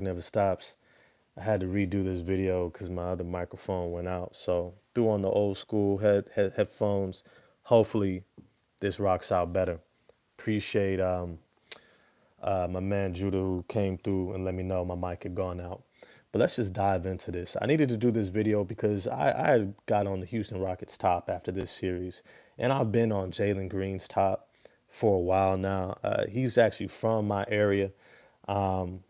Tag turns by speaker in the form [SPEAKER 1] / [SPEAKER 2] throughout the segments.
[SPEAKER 1] never stops. I had to redo this video because my other microphone went out. So threw on the old school headphones. Hopefully this rocks out better. Appreciate my man Judah who came through and let me know my mic had gone out. But let's just dive into this. I needed to do this video because I had got on the Houston Rockets top after this series, and I've been on Jalen Green's top for a while now. He's actually from my area, and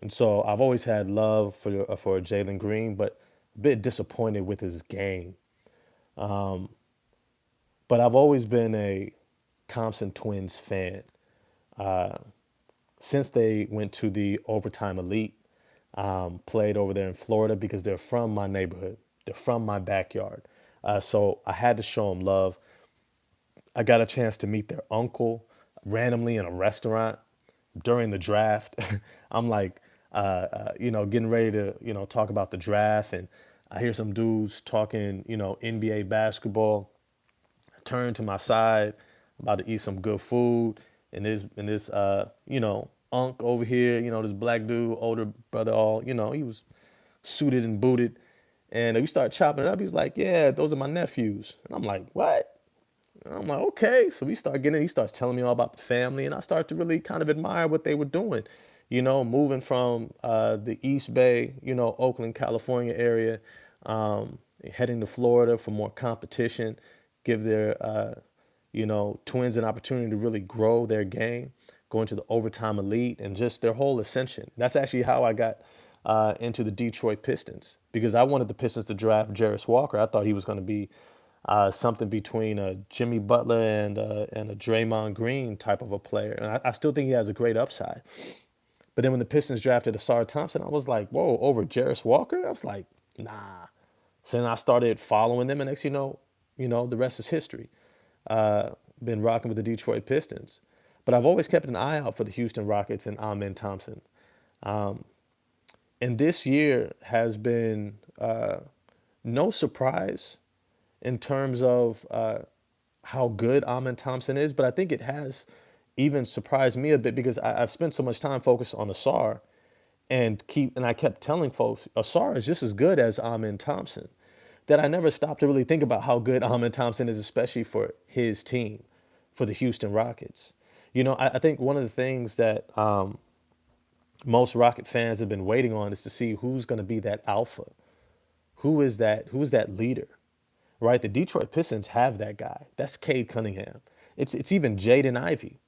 [SPEAKER 1] so I've always had love for Jalen Green, but a bit disappointed with his game. But I've always been a Thompson twins fan since they went to the overtime elite, played over there in Florida because they're from my neighborhood. They're from my backyard. So I had to show them love. I got a chance to meet their uncle randomly in a restaurant during the draft. I'm like, getting ready to, talk about the draft. And I hear some dudes talking, NBA basketball. I turn to my side, about to eat some good food, and this unk over here, this black dude, older brother, all, he was suited and booted, and we start chopping it up. He's like, "Yeah, those are my nephews," and I'm like, "What?" And I'm like, "Okay." So we start getting. He starts telling me all about the family, and I start to really kind of admire what they were doing. Moving from the East Bay, Oakland, California area, heading to Florida for more competition, give their twins an opportunity to really grow their game, going to the overtime elite, and just their whole ascension. That's actually how I got into the Detroit Pistons because I wanted the Pistons to draft Jarris Walker. I thought he was going to be something between a Jimmy Butler and a Draymond Green type of a player, and I still think he has a great upside. But then when the Pistons drafted Asar Thompson, I was like, "Whoa, over Jarris Walker?" I was like, "Nah." So then I started following them, and next the rest is history. Been rocking with the Detroit Pistons, but I've always kept an eye out for the Houston Rockets and Amen Thompson. And this year has been no surprise in terms of how good Amen Thompson is, but I think it has even surprised me a bit because I've spent so much time focused on Asar and I kept telling folks Asar is just as good as Amen Thompson that I never stopped to really think about how good Amen Thompson is, especially for his team, for the Houston Rockets. I think one of the things that most Rocket fans have been waiting on is to see who's going to be that alpha. Who is that? Who is that leader? Right? The Detroit Pistons have that guy. That's Cade Cunningham. It's even Jaden Ivey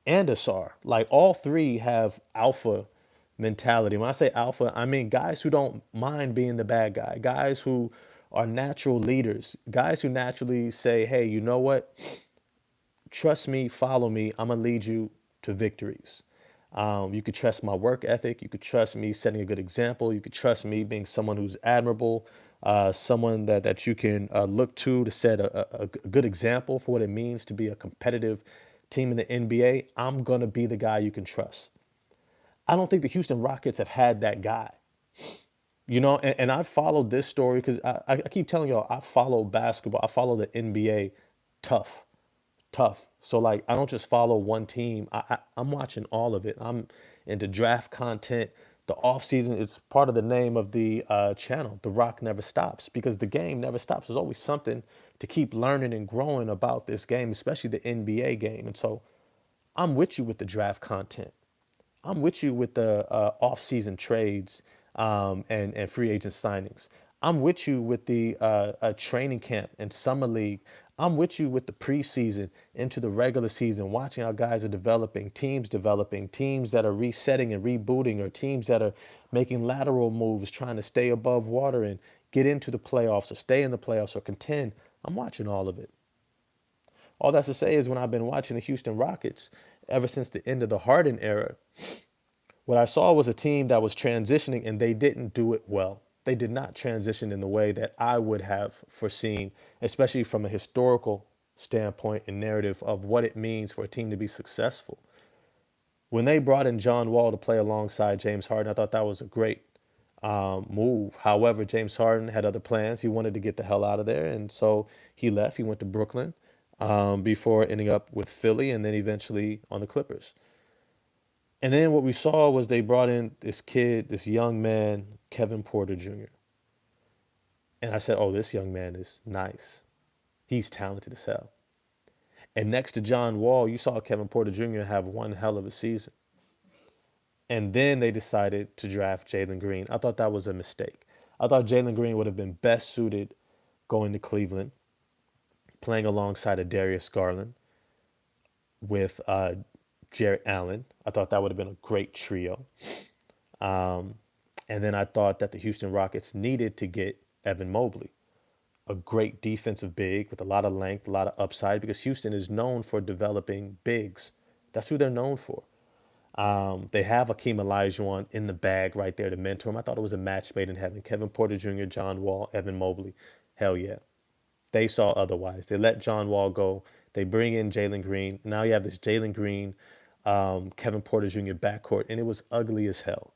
[SPEAKER 1] and Asar. Like all three have alpha mentality. When I say alpha, I mean guys who don't mind being the bad guy, guys who are natural leaders, guys who naturally say, "Hey, you know what? Trust me, follow me. I'm gonna lead you to victories. You could trust my work ethic. You could trust me setting a good example. You could trust me being someone who's admirable, someone that you can look to set a good example for what it means to be a competitive team in the NBA. I'm going to be the guy you can trust." I don't think the Houston Rockets have had that guy. And I've followed this story because I keep telling y'all, I follow basketball. I follow the NBA tough, tough. So like, I don't just follow one team. I'm watching all of it. I'm into draft content. The off season, it's part of the name of the channel. The Rock never stops because the game never stops. There's always something to keep learning and growing about this game, especially the NBA game. And so I'm with you with the draft content. I'm with you with the off-season trades and free agent signings. I'm with you with the training camp and summer league. I'm with you with the preseason into the regular season, watching how guys are developing, teams that are resetting and rebooting, or teams that are making lateral moves, trying to stay above water and get into the playoffs or stay in the playoffs or contend. I'm watching all of it. All that's to say is when I've been watching the Houston Rockets ever since the end of the Harden era, what I saw was a team that was transitioning and they didn't do it well. They did not transition in the way that I would have foreseen, especially from a historical standpoint and narrative of what it means for a team to be successful. When they brought in John Wall to play alongside James Harden, I thought that was a great move. However, James Harden had other plans. He wanted to get the hell out of there. And so he left. He went to Brooklyn before ending up with Philly and then eventually on the Clippers. And then what we saw was they brought in this kid, this young man, Kevin Porter Jr. And I said, oh, this young man is nice. He's talented as hell. And next to John Wall, you saw Kevin Porter Jr. have one hell of a season. And then they decided to draft Jalen Green. I thought that was a mistake. I thought Jalen Green would have been best suited going to Cleveland, playing alongside of Darius Garland with Jarrett Allen. I thought that would have been a great trio. Um, and then I thought that the Houston Rockets needed to get Evan Mobley, a great defensive big with a lot of length, a lot of upside, because Houston is known for developing bigs. That's who they're known for. They have Akeem Olajuwon in the bag right there to mentor him. I thought it was a match made in heaven. Kevin Porter Jr., John Wall, Evan Mobley. Hell yeah. They saw otherwise. They let John Wall go. They bring in Jalen Green. Now you have this Jalen Green, Kevin Porter Jr. backcourt, and it was ugly as hell.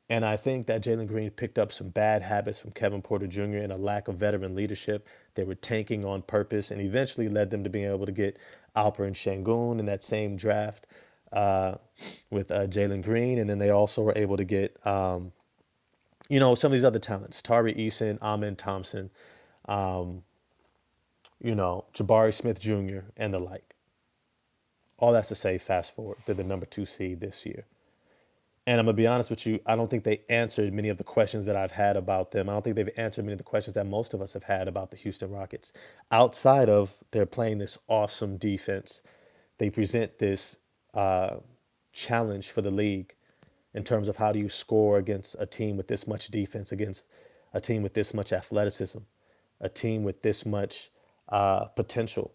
[SPEAKER 1] And I think that Jalen Green picked up some bad habits from Kevin Porter Jr. and a lack of veteran leadership. They were tanking on purpose and eventually led them to being able to get Alperen Şengün in that same draft uh, with Jalen Green. And then they also were able to get, some of these other talents, Tari Eason, Amen Thompson, Jabari Smith Jr., and the like. All that's to say, fast forward, they're the number 2 seed this year. And I'm gonna be honest with you, I don't think they answered many of the questions that I've had about them. I don't think they've answered many of the questions that most of us have had about the Houston Rockets. Outside of they're playing this awesome defense, they present this challenge for the league in terms of how do you score against a team with this much defense, against a team with this much athleticism, a team with this much potential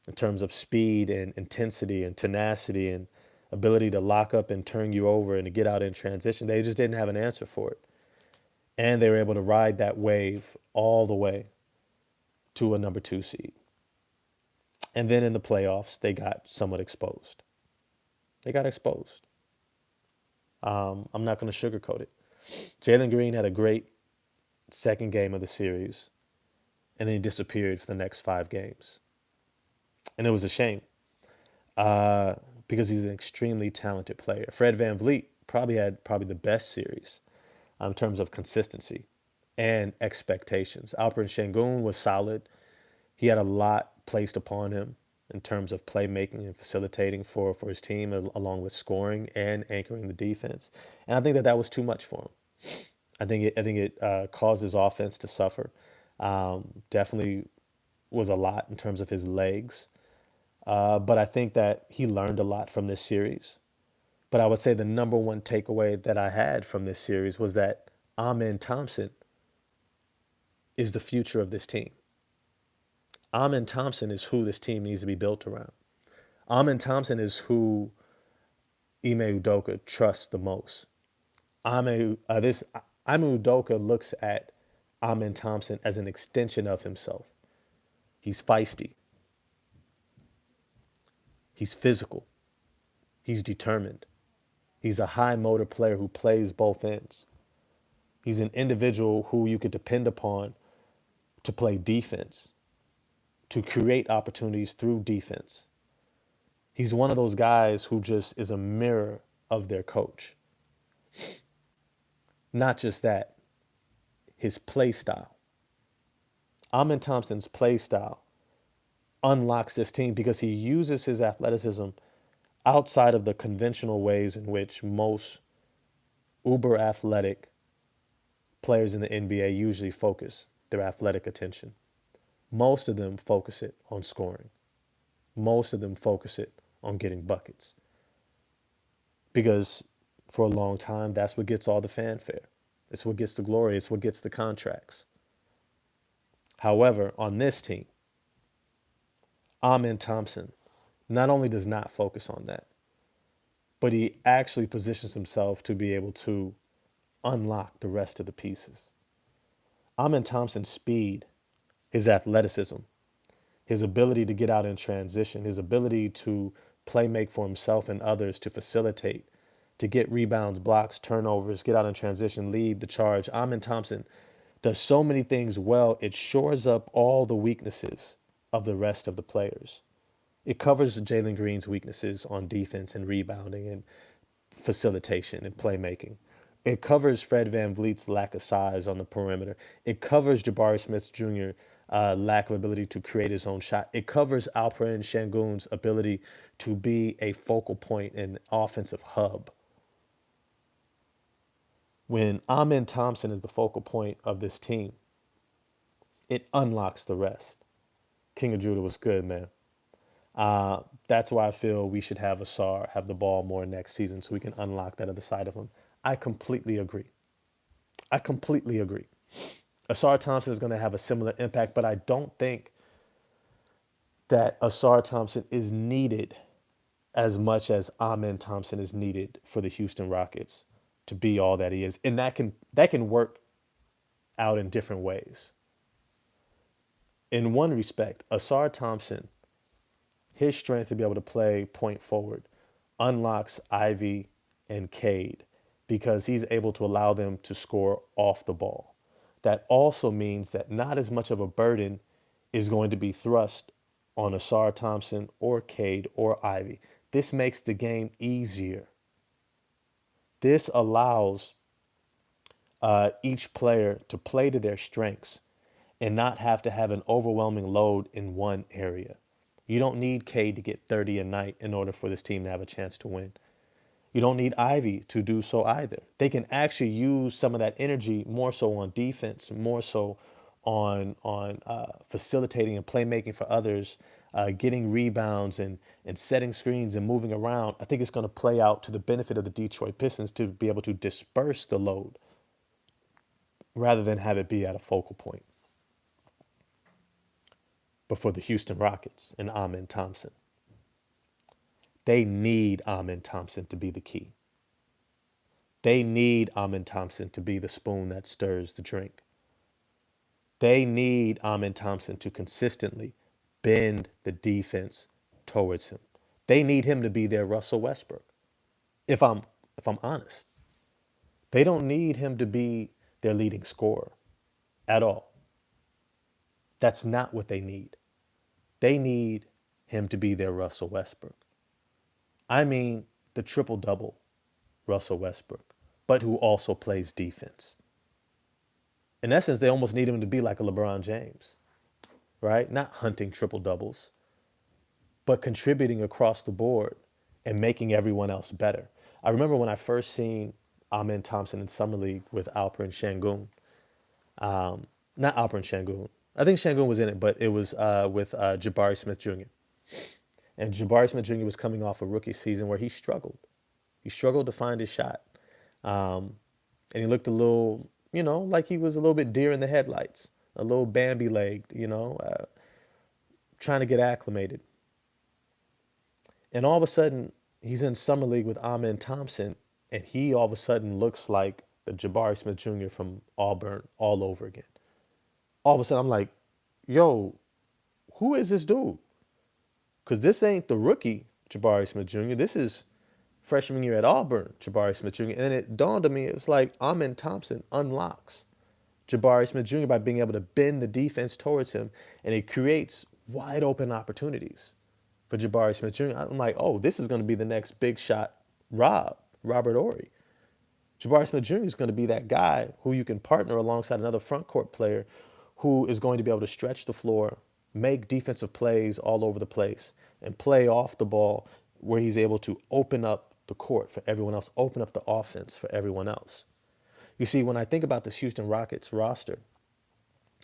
[SPEAKER 1] in terms of speed and intensity and tenacity and ability to lock up and turn you over and to get out in transition. They just didn't have an answer for it. And they were able to ride that wave all the way to a number 2 seed. And then in the playoffs, they got somewhat exposed. They got exposed. I'm not going to sugarcoat it. Jalen Green had a great second game of the series, and then he disappeared for the next 5 games. And it was a shame because he's an extremely talented player. Fred VanVleet probably the best series in terms of consistency and expectations. Alperen Şengün was solid. He had a lot placed upon him in terms of playmaking and facilitating for his team, along with scoring and anchoring the defense. And I think that was too much for him. I think it caused his offense to suffer. Definitely was a lot in terms of his legs. But I think that he learned a lot from this series. But I would say the number one takeaway that I had from this series was that Amen Thompson is the future of this team. Amen Thompson is who this team needs to be built around. Amen Thompson is who Ime Udoka trusts the most. Ime Udoka looks at Amen Thompson as an extension of himself. He's feisty. He's physical. He's determined. He's a high motor player who plays both ends. He's an individual who you could depend upon to play defense, to create opportunities through defense. He's one of those guys who just is a mirror of their coach. Not just that, his play style. Amen Thompson's play style unlocks this team because he uses his athleticism outside of the conventional ways in which most uber athletic players in the NBA usually focus their athletic attention. Most of them focus it on scoring. Most of them focus it on getting buckets. Because for a long time, that's what gets all the fanfare. It's what gets the glory. It's what gets the contracts. However, on this team, Amen Thompson not only does not focus on that, but he actually positions himself to be able to unlock the rest of the pieces. Amen Thompson's speed, his athleticism, his ability to get out in transition, his ability to play make for himself and others, to facilitate, to get rebounds, blocks, turnovers, get out in transition, lead the charge. Amen Thompson does so many things well, it shores up all the weaknesses of the rest of the players. It covers Jalen Green's weaknesses on defense and rebounding and facilitation and playmaking. It covers Fred Van Vliet's lack of size on the perimeter. It covers Jabari Smith Jr. Lack of ability to create his own shot. It covers Alperen Şengün's ability to be a focal point and offensive hub. When Amen Thompson is the focal point of this team, it unlocks the rest. King of Judah was good, man. That's why I feel we should have Asar have the ball more next season so we can unlock that other side of him. I completely agree. I completely agree. Asar Thompson is going to have a similar impact, but I don't think that Asar Thompson is needed as much as Amen Thompson is needed for the Houston Rockets to be all that he is. And that can work out in different ways. In one respect, Asar Thompson, his strength to be able to play point forward unlocks Ivy and Cade because he's able to allow them to score off the ball. That also means that not as much of a burden is going to be thrust on Asar Thompson or Cade or Ivy. This makes the game easier. This allows each player to play to their strengths and not have to have an overwhelming load in one area. You don't need Cade to get 30 a night in order for this team to have a chance to win. You don't need Ivy to do so either. They can actually use some of that energy more so on defense, more so on facilitating and playmaking for others, getting rebounds and setting screens and moving around. I think it's going to play out to the benefit of the Detroit Pistons to be able to disperse the load rather than have it be at a focal point. But for the Houston Rockets and Amen Thompson, they need Amen Thompson to be the key. They need Amen Thompson to be the spoon that stirs the drink. They need Amen Thompson to consistently bend the defense towards him. They need him to be their Russell Westbrook. If I'm honest, they don't need him to be their leading scorer at all. That's not what they need. They need him to be their Russell Westbrook. I mean, the triple double Russell Westbrook, but who also plays defense. In essence, they almost need him to be like a LeBron James, right? Not hunting triple doubles, but contributing across the board and making everyone else better. I remember when I first seen Amen Thompson in Summer League with Alperen Şengün. Not Alperen Şengün. I think Şengün was in it, but it was with Jabari Smith Jr. And Jabari Smith Jr. was coming off a rookie season where he struggled. He struggled to find his shot. And he looked a little, like he was a little bit deer in the headlights, a little Bambi-legged, trying to get acclimated. And all of a sudden, he's in Summer League with Amen Thompson, and he all of a sudden looks like the Jabari Smith Jr. from Auburn all over again. All of a sudden, I'm like, yo, who is this dude? Because this ain't the rookie Jabari Smith Jr. This is freshman year at Auburn, Jabari Smith Jr. And it dawned on me, it was like Amen Thompson unlocks Jabari Smith Jr. by being able to bend the defense towards him, and it creates wide open opportunities for Jabari Smith Jr. I'm like, oh, this is going to be the next big shot Robert Horry. Jabari Smith Jr. is going to be that guy who you can partner alongside another front court player who is going to be able to stretch the floor, make defensive plays all over the place, and play off the ball where he's able to open up the court for everyone else, open up the offense for everyone else. You see, when I think about this Houston Rockets roster,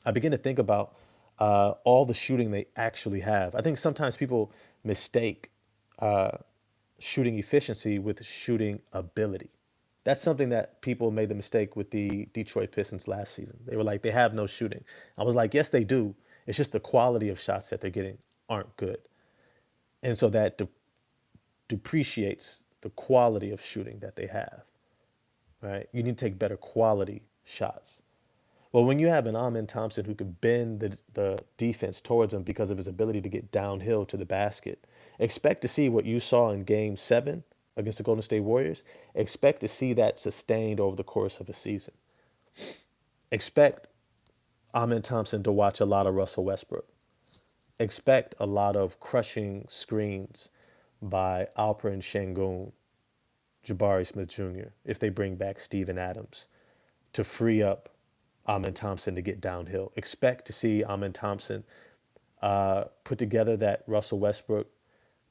[SPEAKER 1] I begin to think about all the shooting they actually have. I think sometimes people mistake shooting efficiency with shooting ability. That's something that people made the mistake with the Detroit Pistons last season. They were like, they have no shooting. I was like, yes, they do. It's just the quality of shots that they're getting aren't good. And so that depreciates the quality of shooting that they have, right? You need to take better quality shots. Well, when you have an Amen Thompson who can bend the defense towards him because of his ability to get downhill to the basket, expect to see what you saw in Game 7 against the Golden State Warriors. Expect to see that sustained over the course of a season. Expect Amen Thompson to watch a lot of Russell Westbrook. Expect a lot of crushing screens by Alperen Şengün Jabari Smith Jr. if they bring back Steven Adams to free up Amin Thompson to get downhill. Expect to see Amin Thompson put together that Russell Westbrook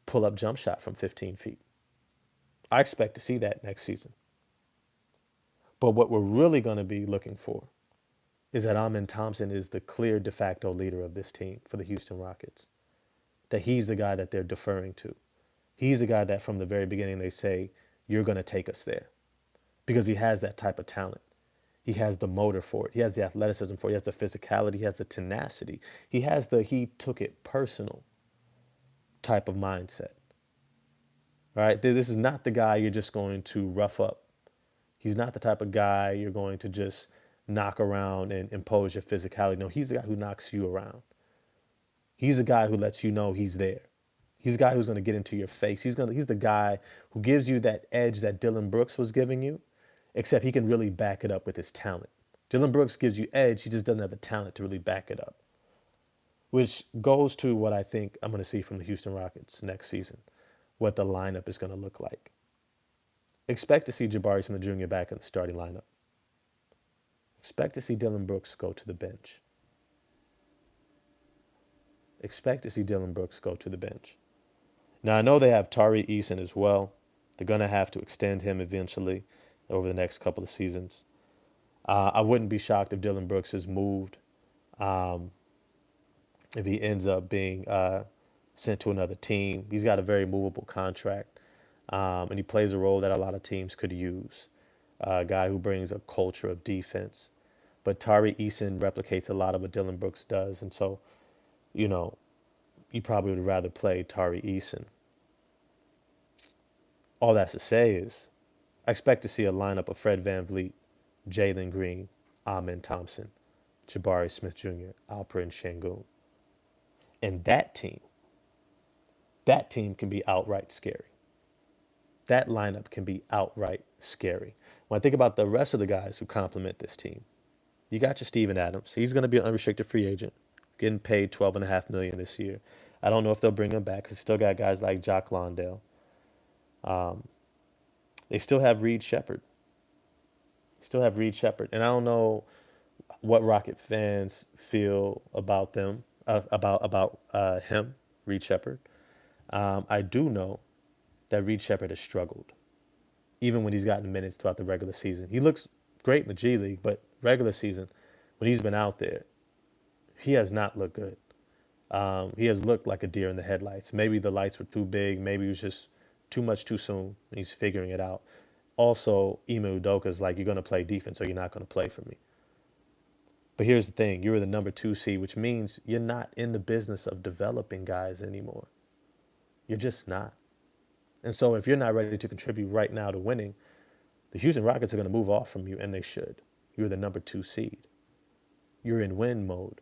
[SPEAKER 1] pull up jump shot from 15 feet. I expect to see that next season. But what we're really going to be looking for is that Amin Thompson is the clear de facto leader of this team for the Houston Rockets. That he's the guy that they're deferring to. He's the guy that from the very beginning they say, you're going to take us there. Because he has that type of talent. He has the motor for it. He has the athleticism for it. He has the physicality. He has the tenacity. He has the he took it personal type of mindset. Right? This is not the guy you're just going to rough up. He's not the type of guy you're going to just knock around and impose your physicality. No, he's the guy who knocks you around. He's the guy who lets you know he's there. He's the guy who's going to get into your face. He's the guy who gives you that edge that Dylan Brooks was giving you, except he can really back it up with his talent. Dylan Brooks gives you edge. He just doesn't have the talent to really back it up, which goes to what I think I'm going to see from the Houston Rockets next season, what the lineup is going to look like. Expect to see Jabari Smith Jr. back in the starting lineup. Expect to see Dylan Brooks go to the bench. Expect to see Dylan Brooks go to the bench. Now, I know they have Tari Eason as well. They're going to have to extend him eventually over the next couple of seasons. I wouldn't be shocked if Dylan Brooks is moved, if he ends up being sent to another team. He's got a very movable contract, and he plays a role that a lot of teams could use. A guy who brings a culture of defense. But Tari Eason replicates a lot of what Dylan Brooks does, and so, you probably would rather play Tari Eason. All that's to say is, I expect to see a lineup of Fred VanVleet, Jalen Green, Amin Thompson, Jabari Smith Jr., Alperen Şengün. And that team can be outright scary. That lineup can be outright scary. When I think about the rest of the guys who complement this team, you got your Steven Adams. He's going to be an unrestricted free agent, getting paid $12.5 million this year. I don't know if they'll bring him back because still got guys like Jock Landale. They still have Reed Shepherd. And I don't know what Rocket fans feel about them, about him, Reed Shepherd. I do know that Reed Shepherd has struggled, even when he's gotten minutes throughout the regular season. He looks great in the G League, but regular season, when he's been out there, he has not looked good. He has looked like a deer in the headlights. Maybe the lights were too big. Maybe it was just too much too soon. He's figuring it out. Also, Ime Udoka's like, you're going to play defense or you're not going to play for me. But here's the thing. You're the number 2 seed, which means you're not in the business of developing guys anymore. You're just not. And so if you're not ready to contribute right now to winning, the Houston Rockets are going to move off from you, and they should. You're the number 2 seed. You're in win mode.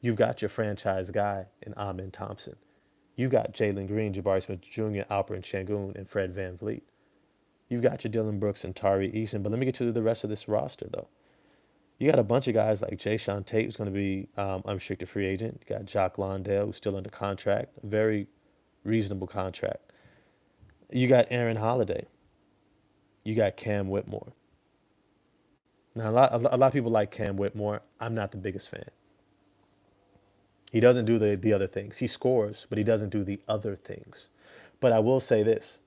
[SPEAKER 1] You've got your franchise guy in Amin Thompson. You've got Jalen Green, Jabari Smith Jr., Alperen Şengün, and Fred VanVleet. You've got your Dylan Brooks and Tari Eason. But let me get to the rest of this roster, though. You got a bunch of guys like Jayshawn Tate, who's going to be unrestricted free agent. You got Jock Landale, who's still under contract, a very reasonable contract. You got Aaron Holiday. You got Cam Whitmore. Now, a lot of people like Cam Whitmore. I'm not the biggest fan. He doesn't do the other things. He scores, but he doesn't do the other things. But I will say this.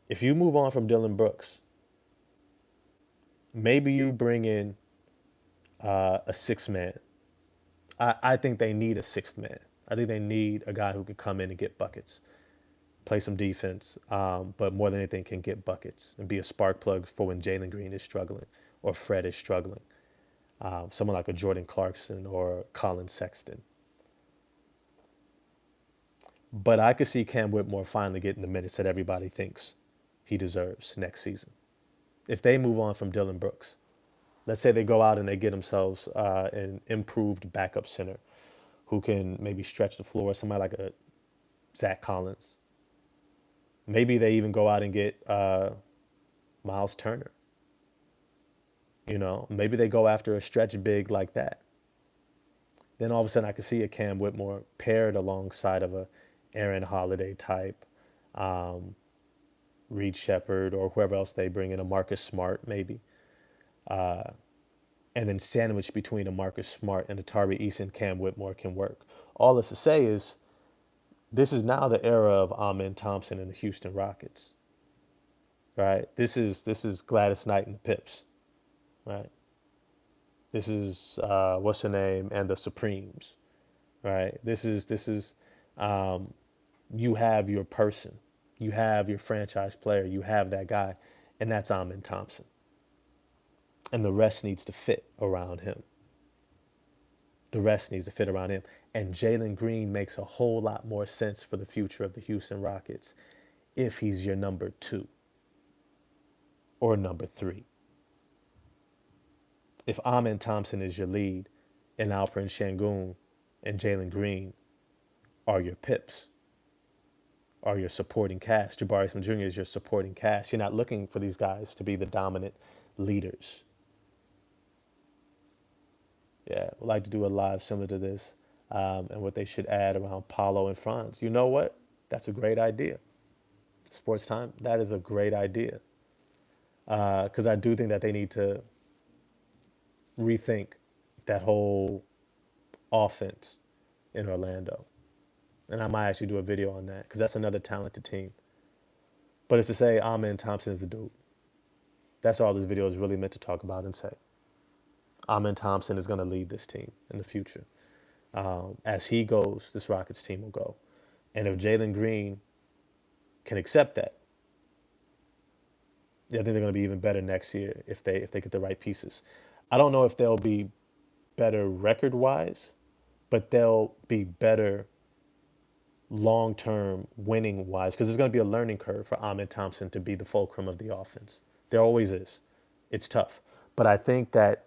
[SPEAKER 1] If you move on from Dylan Brooks, maybe you bring in a sixth man. I think they need a sixth man. I think they need a guy who can come in and get buckets, play some defense, but more than anything can get buckets and be a spark plug for when Jalen Green is struggling or Fred is struggling. Someone like a Jordan Clarkson or Colin Sexton. But I could see Cam Whitmore finally getting the minutes that everybody thinks he deserves next season. If they move on from Dylan Brooks, let's say they go out and they get themselves an improved backup center who can maybe stretch the floor, somebody like a Zach Collins. Maybe they even go out and get Miles Turner. Maybe they go after a stretch big like that. Then all of a sudden I could see a Cam Whitmore paired alongside of a Aaron Holiday type, Reed Shepard or whoever else they bring in, a Marcus Smart maybe, and then sandwiched between a Marcus Smart and a Tari Eason, Cam Whitmore can work. All this to say is this is now the era of Amen Thompson and the Houston Rockets, right? This is Gladys Knight and the Pips, right? This is what's her name and the Supremes, right? This is you have your person, you have your franchise player, you have that guy, and that's Amen Thompson, and the rest needs to fit around him. The rest needs to fit around him. And Jalen Green makes a whole lot more sense for the future of the Houston Rockets if he's your number two or number three. If Amen Thompson is your lead and Alperen Şengün and Jalen Green are your pips, are your supporting cast, Jabari Smith Jr. is your supporting cast, you're not looking for these guys to be the dominant leaders. Yeah, we'd like to do a live similar to this, and what they should add around Paulo and Franz. You know what? That's a great idea. Sports time, that is a great idea. Because I do think that they need to rethink that whole offense in Orlando. And I might actually do a video on that because that's another talented team. But it's to say Amen Thompson is the dude. That's all this video is really meant to talk about and say. Amen Thompson is going to lead this team in the future. As he goes, this Rockets team will go. And if Jalen Green can accept that, yeah, I think they're going to be even better next year if they get the right pieces. I don't know if they'll be better record wise, but they'll be better long term winning wise because there's going to be a learning curve for Ahmed Thompson to be the fulcrum of the offense. There always is. It's tough. But I think that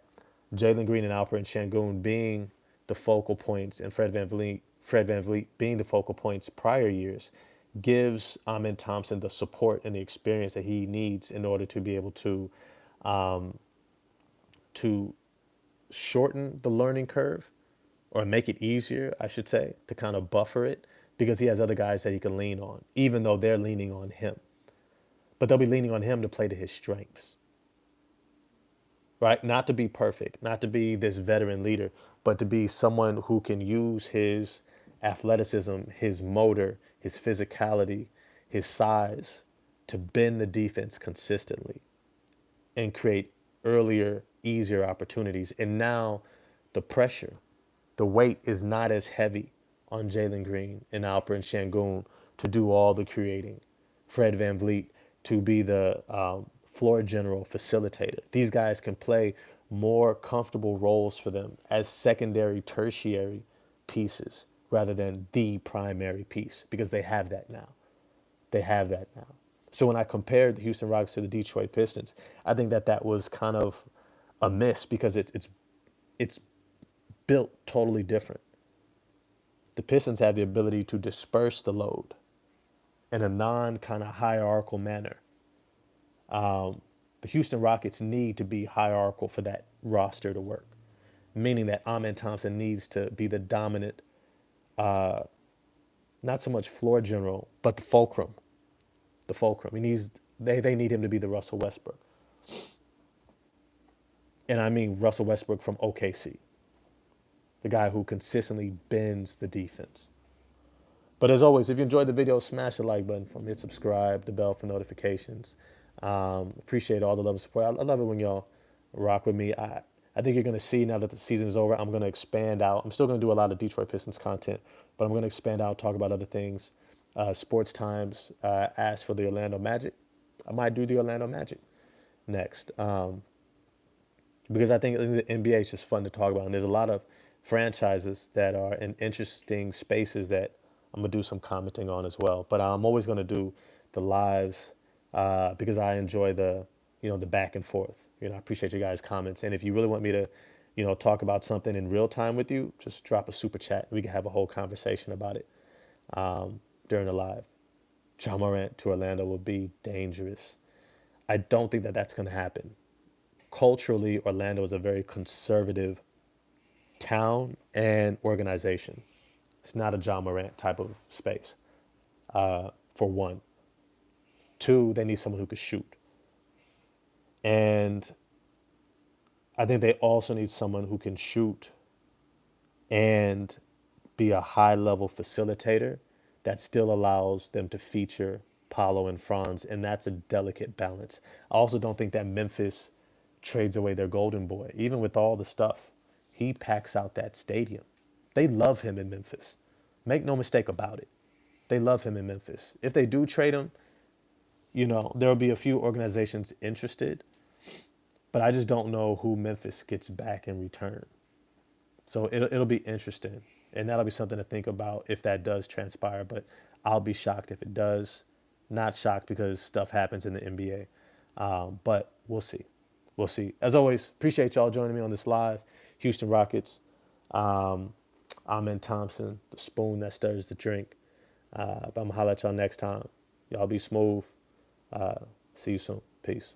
[SPEAKER 1] Jalen Green and Alperen Şengün being the focal points and Fred VanVleet being the focal points prior years gives Ahmed Thompson the support and the experience that he needs in order to be able to shorten the learning curve or make it easier, I should say, to kind of buffer it because he has other guys that he can lean on, even though they're leaning on him. But they'll be leaning on him to play to his strengths, right? Not to be perfect, not to be this veteran leader, but to be someone who can use his athleticism, his motor, his physicality, his size to bend the defense consistently and create earlier, easier opportunities. And now the pressure, the weight is not as heavy on Jalen Green and Alperen Şengün to do all the creating. Fred VanVleet to be the floor general facilitator. These guys can play more comfortable roles for them as secondary, tertiary pieces rather than the primary piece because they have that now. They have that now. So when I compared the Houston Rockets to the Detroit Pistons, I think that that was kind of a miss because it's built totally different. The Pistons have the ability to disperse the load in a non kind of hierarchical manner. The Houston Rockets need to be hierarchical for that roster to work, meaning that Ahmed Thompson needs to be the dominant, not so much floor general, but the fulcrum. The fulcrum. They need him to be the Russell Westbrook. And I mean Russell Westbrook from OKC, the guy who consistently bends the defense. But as always, if you enjoyed the video, smash the like button for me, hit subscribe, the bell for notifications. Appreciate all the love and support. I love it when y'all rock with me. I think you're going to see now that the season is over, I'm going to expand out. I'm still going to do a lot of Detroit Pistons content, but I'm going to expand out, talk about other things. Sports Times asked for the Orlando Magic. I might do the Orlando Magic next because I think the NBA is just fun to talk about. And there's a lot of franchises that are in interesting spaces that I'm going to do some commenting on as well. But I'm always going to do the lives because I enjoy the back and forth. I appreciate you guys' comments. And if you really want me to, talk about something in real time with you, just drop a super chat. We can have a whole conversation about it during the live. Ja Morant to Orlando will be dangerous. I don't think that that's going to happen. Culturally, Orlando is a very conservative town and organization. It's not a Ja Morant type of space, for one. Two, they need someone who could shoot. And I think they also need someone who can shoot and be a high level facilitator that still allows them to feature Paolo and Franz. And that's a delicate balance. I also don't think that Memphis trades away their golden boy. Even with all the stuff, he packs out that stadium. They love him in Memphis. Make no mistake about it. They love him in Memphis. If they do trade him, there'll be a few organizations interested, but I just don't know who Memphis gets back in return. So it'll be interesting, and that'll be something to think about if that does transpire. But I'll be shocked if it does. Not shocked because stuff happens in the NBA, but we'll see. We'll see. As always, appreciate y'all joining me on this live. Houston Rockets. I'm in Thompson, the spoon that stirs the drink. But I'm gonna holler at y'all next time. Y'all be smooth. See you soon. Peace.